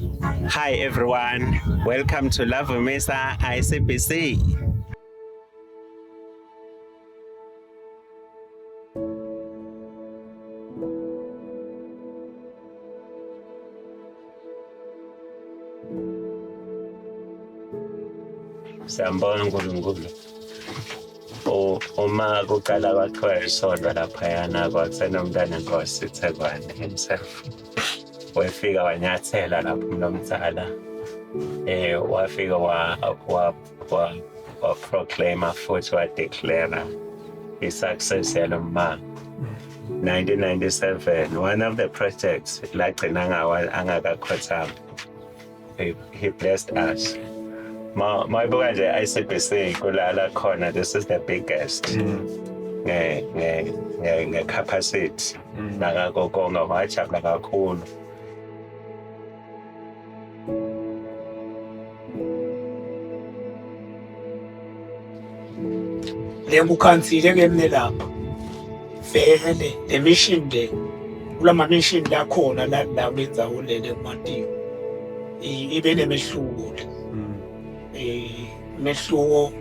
Hi everyone, welcome to Lavumisa ICBC. Siyambona uNkulunkulu. Uma kuqala kwathiwa isonto laphayana kwakusenomntana Nkosi Thekwane himself. Wafika wanyathela lapho uMnumzana. Wafika wa proclaima futhi wa declare i-success yalo ma. 1997, one of the projects lagcina angakakhothama. He blessed us. Mayibuka nje ICBC kulala khona, this is the biggest capacity. Nakagogonga wajabula kakhulu. Ngikukhansile ke mina lapha vele le mission le kulama mission la khona la benza ulele kuMatiyo ibe nemehluko mehluko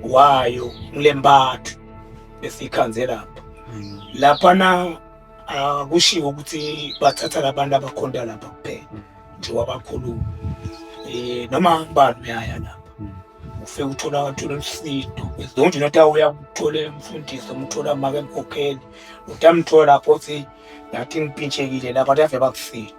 wayo ngilempatho besikhanze lapha na akushiwo ukuthi bathatha labantu abakhonda lapha kuphela nje wabakhuluma noma ngibani uyaya lapha ufike uthola usizo zonke into uyakuthola umfundisi umthola make emkhokheli utamthola lapho uthi yathi ngipintshekile lapha ave bakuside.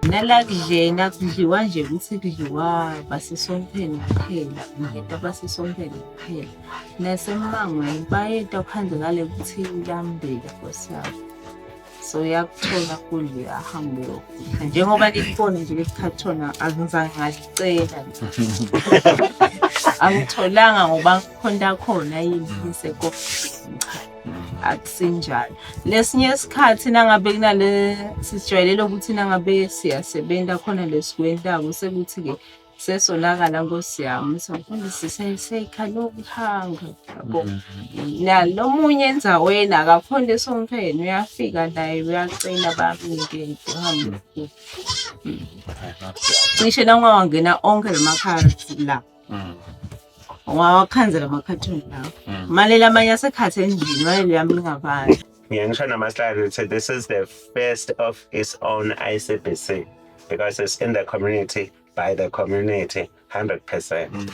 Nalakudlena kudliwa nje ukuthi kudliwa basesontweni kuphela, ngento abasesontweni kuphela. Nasemangweni bayeta phandle ngale kuthi lambele Nkosi yakho. So yakuthola kudli ahambe yokudla. Njengoba ngikubona nje lesikhathona angizange ngacela. Angitholanga ngoba ngikhonda khona yini iseko. Akusinjalo. Lesinye isikhathi nangabe kunale sijwayelele ukuthi nangabe siyasebenza khona lesikwendayo sekuthi ke sesonakala Nkosi yami somfundisi seyikhala ukuhanga yabo. Nalo munye enzaweni akakhonde esompheni uyafika naye uyacela bamnike uhambe. Cishe nangawangena onke lamakhasi la. Wakhanzela amakhathoni lawo. Mali lamanye asekhathe endlini wayele yami ngaphandle. Ngisho namaslide ukuthi this is the first of its own ICBC because it's in the community, by the community, 100%.